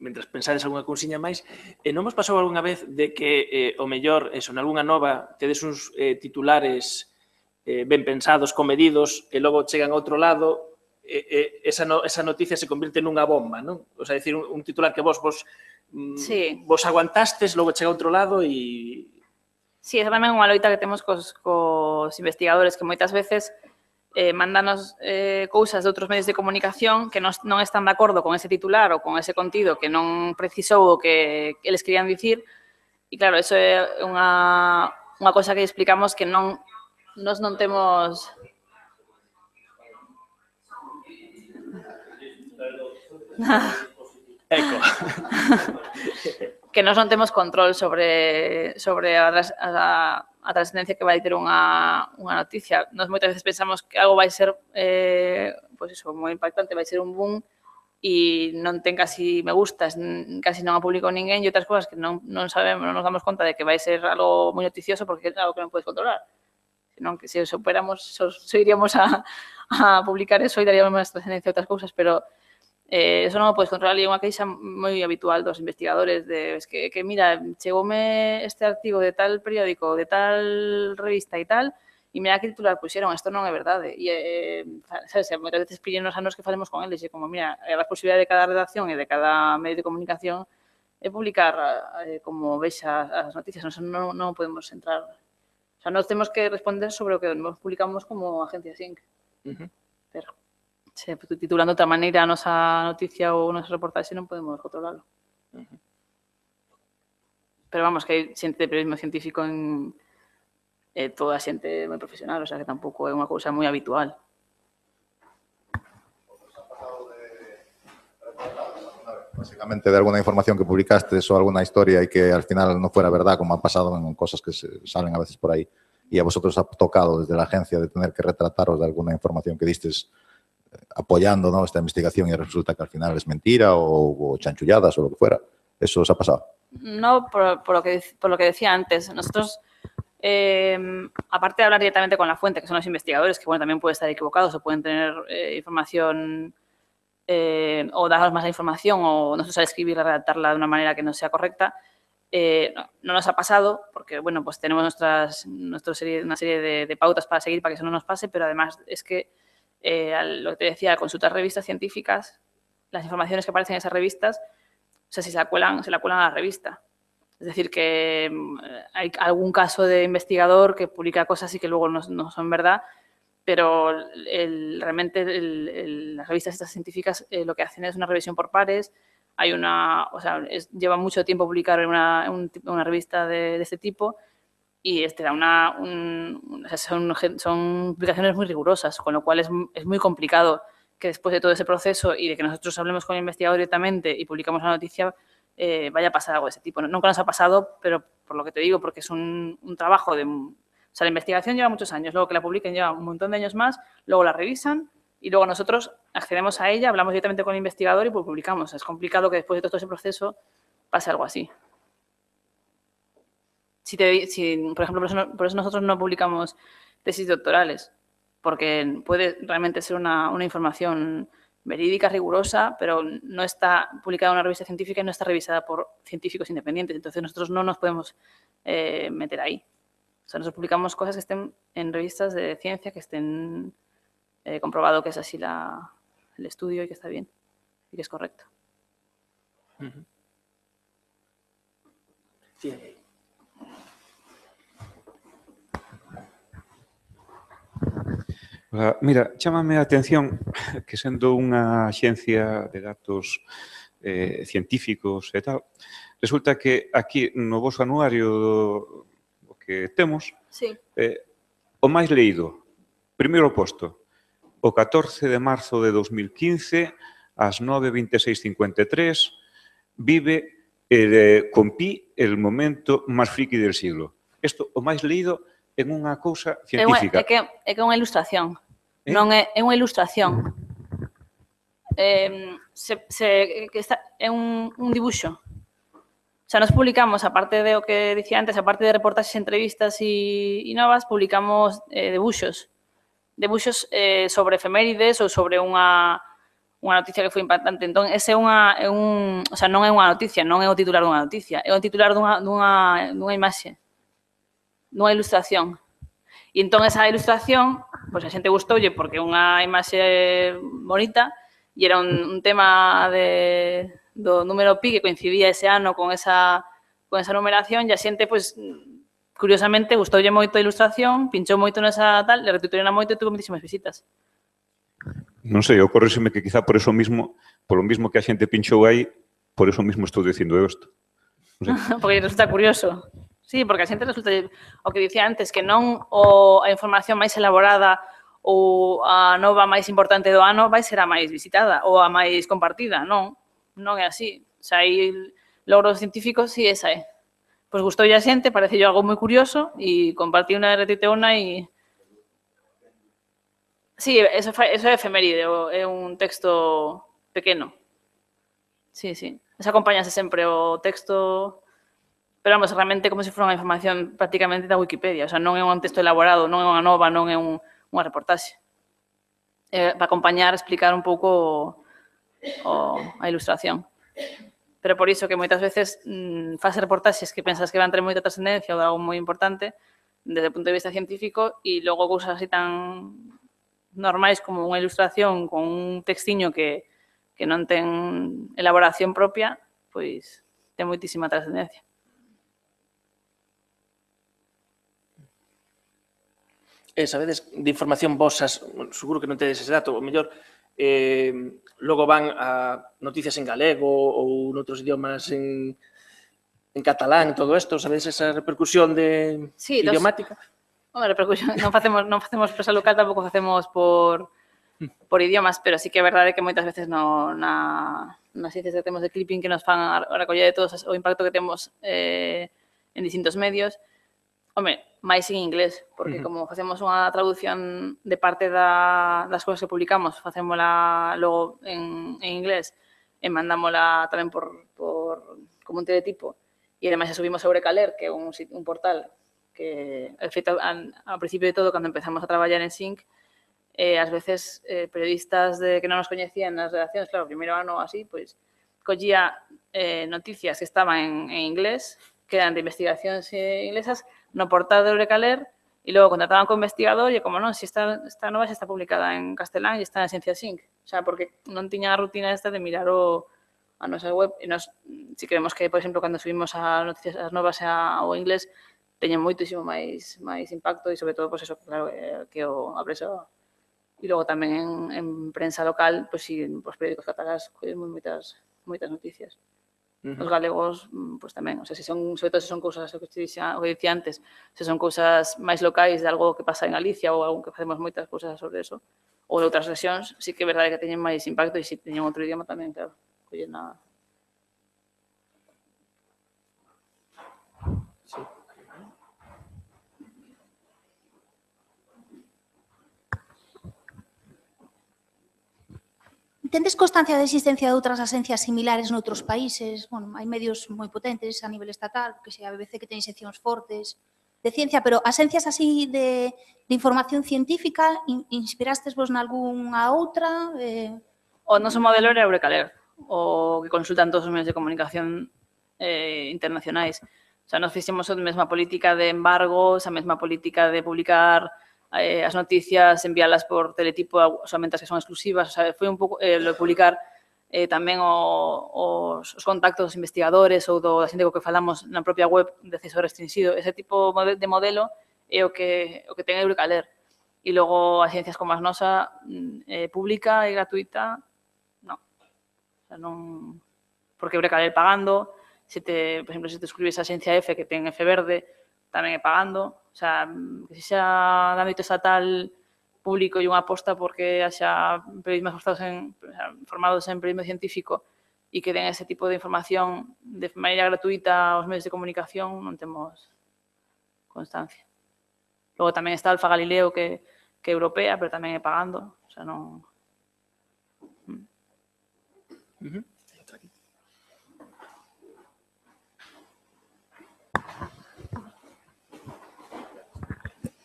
Mentras pensades algunha cousiña máis, non vos pasou algunha vez de que o mellor, nalgunha nova, tedes uns titulares ben pensados, comedidos, e logo chegan a outro lado esa noticia se convirte nunha bomba, non? O sea, decir, un titular que vos aguantastes, logo chega a outro lado e... Sí, esa tamén é unha loita que temos cos investigadores que moitas veces mandanos cousas de outros medios de comunicación que non están de acordo con ese titular ou con ese contido que non precisou o que eles querían dicir. E claro, eso é unha cosa que explicamos que nos non temos... Eco. Que nós non temos control sobre a trascendencia que vai ter unha noticia. Nós moitas veces pensamos que algo vai ser pois iso, moi impactante, vai ser un boom e non ten casi me gustas, casi non a publicou ninguén e outras cousas que non sabemos, non nos damos conta de que vai ser algo moi noticioso porque é algo que non podes controlar. Senón que se superamos, iríamos a publicar eso e daríamos máis trascendencia a outras cousas, pero eso non o podes controlar e é unha queixa moi habitual dos investigadores de que mira, chegoume este artigo de tal periódico, de tal revista e tal, e mira que titular puxeron, isto non é verdade. E, sabes, moitas veces pídenos a nos que falemos con eles, e como, mira, a responsabilidade de cada redacción e de cada medio de comunicación é publicar como vexa as noticias, non podemos entrar. O sea, nós temos que responder sobre o que nos publicamos como agencia SINC. Pero se titulando de outra maneira a nosa noticia ou a nosa reportaxe non podemos controlarlo. Pero vamos, que hai xente de periodismo científico en toda a xente moi profesional, o sea que tampouco é unha cousa moi habitual. Básicamente de alguna información que publicaste o alguna historia y que al final no fuera verdad, como ha pasado en cosas que salen a veces por ahí, y a vosotros ha tocado desde la agencia de tener que retrataros de alguna información que distes apoyando, ¿no?, esta investigación y resulta que al final es mentira o chanchulladas o lo que fuera. ¿Eso os ha pasado? No, por lo que decía antes. Nosotros, aparte de hablar directamente con la fuente, que son los investigadores, que bueno, también pueden estar equivocados o pueden tener información o darnos más información o nosotros al escribirla, redactarla de una manera que no sea correcta, no nos ha pasado porque, bueno, pues tenemos una serie de pautas para seguir para que eso no nos pase, pero además es que, lo que te decía, al consultar revistas científicas, las informaciones que aparecen en esas revistas, o sea, si se la cuelan a la revista. Es decir, que hay algún caso de investigador que publica cosas y que luego no son verdad, pero realmente las revistas estas científicas lo que hacen es una revisión por pares. Hay lleva mucho tiempo publicar en una revista de este tipo y da son publicaciones muy rigurosas, con lo cual es muy complicado que después de todo ese proceso y de que nosotros hablemos con el investigador directamente y publicamos la noticia, vaya a pasar algo de ese tipo. Nunca nos ha pasado, pero por lo que te digo, porque es un trabajo de... O sea, la investigación lleva muchos años, luego que la publiquen lleva un montón de años más, luego la revisan y luego nosotros accedemos a ella, hablamos directamente con el investigador y pues publicamos. Es complicado que después de todo ese proceso pase algo así. Por ejemplo, por eso nosotros no publicamos tesis doctorales, porque puede realmente ser una información verídica, rigurosa, pero no está publicada en una revista científica y no está revisada por científicos independientes. Entonces, nosotros no nos podemos meter ahí. O sea, nosotros publicamos cosas que estén en revistas de ciencia, que estén comprobado que es así el estudio y que está bien y que es correcto. Sí. Mira, chámame a atención que sendo unha axencia de datos científicos e tal, resulta que aquí no vosso anuario do que temos, sí, o máis leído, primeiro posto, o 14 de marzo de 2015, ás 9:26:53, vive con Pi el momento máis friki del siglo. Isto, o máis leído en unha cousa científica. É que é unha ilustración. Non é unha ilustración. É un dibuixo. O sea, nos publicamos, aparte de o que dicía antes, aparte de reportaxes, entrevistas e novas, publicamos debuxos. Debuxos sobre efemérides ou sobre unha noticia que foi impactante. Entón, ese o sea, non é unha noticia, non é o titular dunha noticia, é o titular dunha imaxe, dunha ilustración. E entón esa ilustración, pois a xente gustoulle porque é unha imaxe bonita e era un tema do número pi que coincidía ese ano con esa numeración e a xente, pois, curiosamente, gustoulle moito a ilustración, pinchou moito nesa tal, le retuitearon moito e tuvo moitísimas visitas. Non sei, ocorreseme que quizá por eso mismo, polo mismo que a xente pinchou aí, por eso mismo estou dicindo isto. Non sei. Porque resulta curioso. Sí, porque a xente resulta, o que dicía antes, que non a información máis elaborada ou a nova máis importante do ano vai ser a máis visitada ou a máis compartida. Non, non é así. O sea, aí logros científicos, sí, esa é. Pois gustoulle a xente, parece algo moi curioso e compartí unha retuiteona e... Sí, eso é efeméride, é un texto pequeno. Sí, sí. Esa acompañase sempre o texto... Pero, vamos, realmente como se fora unha información prácticamente da Wikipedia. O sea, non é un texto elaborado, non é unha nova, non é unha reportaxe. Para acompañar, explicar un pouco a ilustración. Pero por iso que moitas veces faz reportaxes que pensas que van ter moita trascendencia ou algo moi importante desde o punto de vista científico e logo cousas así tan normais como unha ilustración con un textiño que non ten elaboración propia, pois ten moitísima trascendencia. Sabedes, de información vosas, seguro que non tedes ese dato, o mellor, logo van a noticias en galego ou noutros idiomas en catalán, todo isto, sabedes esa repercusión idiomática? Hombre, repercusión, non facemos presa local, tampouco facemos por idiomas, pero sí que é verdade que moitas veces nas ciencias que temos de clipping que nos fan a recoller de todos o impacto que temos en distintos medios, home, máis en inglés, porque como facemos unha traducción de parte das cousas que publicamos, facémola logo en inglés e mandámola tamén como un teletipo e ademais subimos a Eurekaler, que é un portal que é feito ao principio de todo, cando empezamos a traballar en Sync, ás veces periodistas que non nos coñecían nas redaccións, claro, o primeiro ano así, pois collía noticias que estaban en inglés, que eran de investigacións inglesas, no portal de Eurekaler, e logo contrataban con investigador e como non, se esta nova xa está publicada en castelán e está na Ciencia Sync. O sea, porque non tiña a rutina esta de mirar a nosa web. E nos, si queremos que, por exemplo, cando subimos as noticias as novas ao inglés, teñen moitísimo máis impacto e, sobre todo, pues eso, claro, que a prensa. E logo tamén en prensa local, pois si, os periódicos catalás collemos moitas noticias. Os galegos, pois tamén, o sea, sobre todo se son cousas, o que dicía antes, se son cousas máis locais de algo que pasa en Galicia ou algo que facemos moitas cousas sobre eso, ou de outras rexións, sí que é verdade que teñen máis impacto e se teñen outro idioma tamén, claro, collen nada. Sí. Tendes constancia da existencia de outras agencias similares noutros países? Bueno, hai medios moi potentes a nivel estatal, que sei, a BBC que ten seccións fortes de ciencia, pero agencias así de información científica, inspirastes vos nalgúnha outra? O noso modelo era Eurekaler, o que consultan todos os medios de comunicación internacionais. O sea, nos fixemos a mesma política de embargos, a mesma política de publicar as noticias, envialas por teletipo somente as que son exclusivas. O sea, foi un pouco lo de publicar tamén os contactos dos investigadores ou da xente co que falamos na propia web de acceso restringido. Ese tipo de modelo é o que ten Eurekaler. E logo as ciencias como as nosa, pública e gratuita, non. O sea, non... Porque Eurekaler pagando, por exemplo, se te escribes a Xencia F, que ten F verde, tamén é pagando. O sea, que se xa de ámbito estatal público e unha aposta porque haxa periodistas formados en periodismo científico e que den ese tipo de información de maneira gratuita aos medios de comunicación, non temos constancia. Logo tamén está Alfa Galileo, que é europea, pero tamén é pagando. O sea, non...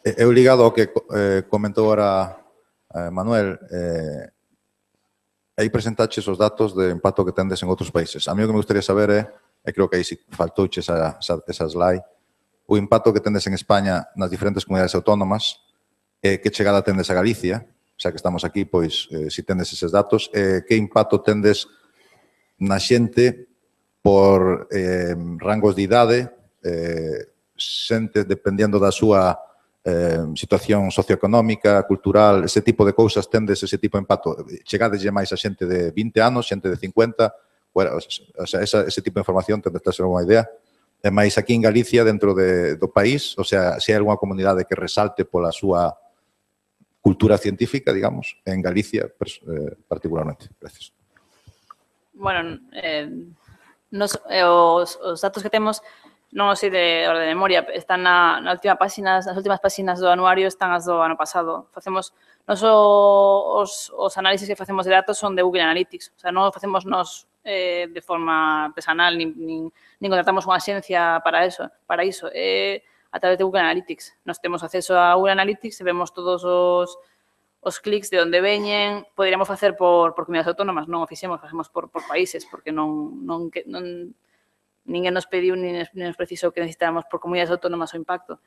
Eu ligado ao que comentou agora Manuel, aí presentaches os datos de impacto que tendes en outros países. A mí o que me gustaría saber é, e creo que aí si faltouche esa slide, o impacto que tendes en España nas diferentes comunidades autónomas, que chegada tendes a Galicia, xa que estamos aquí, pois, si tendes eses datos, que impacto tendes na xente por rangos de idade, xente dependendo da súa situación socioeconómica, cultural, ese tipo de cousas, tendes ese tipo de impacto. Chegadeslle máis a xente de 20 anos, xente de 50, bueno, o sea, ese tipo de información, tendes alguna idea. E máis aquí en Galicia, dentro do país, o sea, se hai alguna comunidade que resalte pola súa cultura científica, digamos, en Galicia particularmente. Gracias. Bueno, os datos que temos non sei de orde de memoria, están nas últimas páxinas do anuario, están as do ano pasado. Facemos, os análisis que facemos de datos son de Google Analytics, o sea, non facemos nos de forma artesanal, nin contratamos unha axencia para iso, a través de Google Analytics. Nos temos acceso a Google Analytics e vemos todos os clics de onde veñen. Poderíamos facer por comunidades autónomas, non o facemos por países, porque ninguén nos pediu ni nos precisou que necesitáramos por comunidades autónomas o impacto,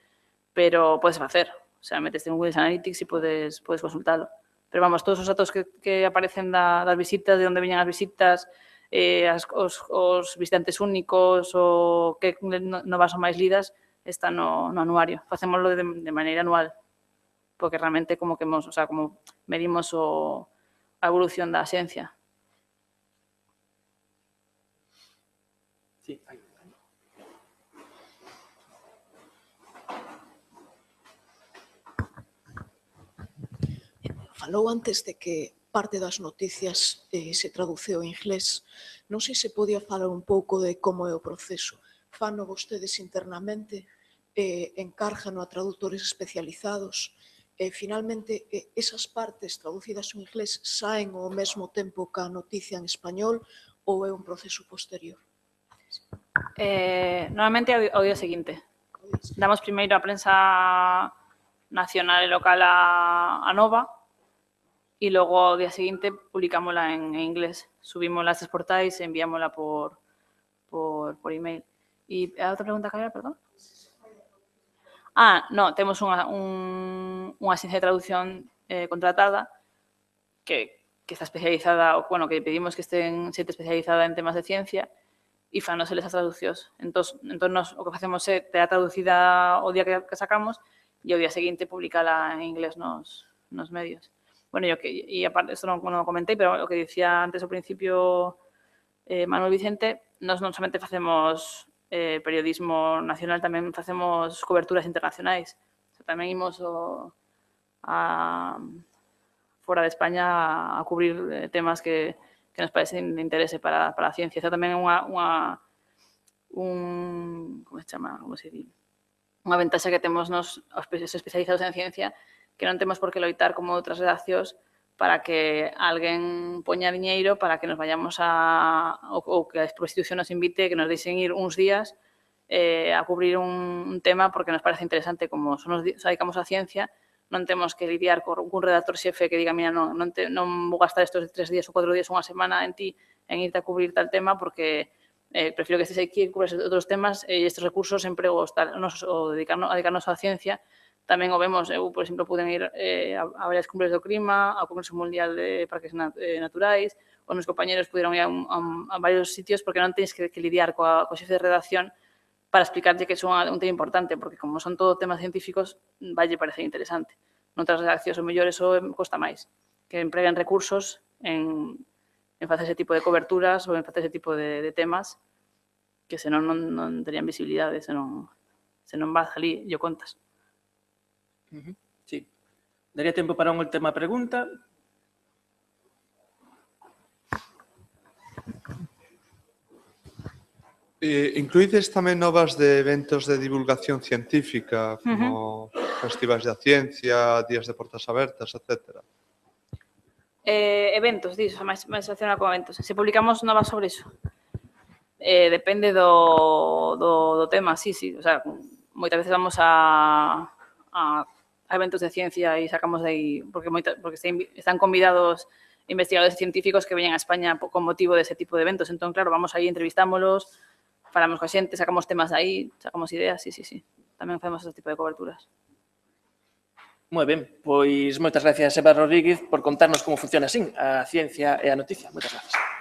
pero podes facer. O sea, metes en Google Analytics e podes consultalo. Pero vamos, todos os datos que aparecen das visitas, de onde veñan as visitas, os visitantes únicos, o que novas ou máis lidas, están no anuario. Facémoslo de maneira anual, porque realmente como medimos a evolución da xencia. Sí, aí. Falou antes de que parte das noticias se traduceu en inglés. Non sei se podía falar un pouco de como é o proceso. Fano vostedes internamente, encárgano a traductores especializados, e finalmente esas partes traducidas en inglés saen ao mesmo tempo que a noticia en español ou é un proceso posterior? Normalmente ao día seguinte. Damos primeiro a prensa nacional e local a nova e logo ao día seguinte publicámola en inglés. Subímola a estes portais e enviámola por email. E a outra pregunta que había, perdón? No, temos unha axencia de traducción contratada que está especializada, bueno, que pedimos que estén xente especializada en temas de ciencia e fanos eles as traduccións. Entón, nos o que facemos é ter a traducida o día que sacamos e o día seguinte publicala en inglés nos medios. Bueno, e aparte, isto non o comentei, pero o que dicía antes ao principio Manuel Vicente, nos non somente facemos periodismo nacional, tamén facemos coberturas internacionais. Tamén imos fora de España a cubrir temas que nos parecen de interese para a ciencia. Esa tamén é unha ventaxa que temos nos os especializados en ciencia, que non temos por que loitar como outras redaccións para que alguén poña diñeiro para que nos vayamos ou que a institución nos invite, que nos deixen ir uns días a cubrir un tema porque nos parece interesante. Como nos dedicamos a ciencia, non temos que lidiar con un redactor xefe que diga, mira, non vou gastar estos 3 días ou 4 días, unha semana en ti, en irte a cubrir tal tema, porque prefiro que estés aquí e cubres outros temas e estes recursos sempre o dedicarnos á ciencia. Tamén o vemos, eu, por exemplo, puden ir a varias cumbres do clima, ao Congreso Mundial de Parques Naturais, os meus compañeros puderon ir a varios sitios porque non tens que lidiar coa xefe de redacción para explicarlle que é un tema importante, porque como son todo temas científicos, valle parecer interesante. Noutras redaccións, o mellor, eso costa máis, que empreguen recursos en facer ese tipo de coberturas ou en facer ese tipo de temas que senón non terían visibilidade, senón vas ali e o contas. Sí. Daría tempo para unha última pregunta. Incluídes tamén novas de eventos de divulgación científica, como festivais da ciencia, días de portas abertas, etc. Eventos, diso, máis relacionado con eventos. Se publicamos novas sobre iso. Depende do tema, sí. O sea, moitas veces vamos a eventos de ciencia e sacamos de aí, porque están convidados investigadores científicos que veñen a España con motivo dese tipo de eventos. Entón, claro, vamos aí, entrevistámolos, falamos coa xente, sacamos temas de aí, sacamos ideas, sí. tamén facemos este tipo de coberturas. Moi ben, pois moitas gracias, Eva Rodríguez, por contarnos como funciona así a ciencia e a noticia. Moitas gracias.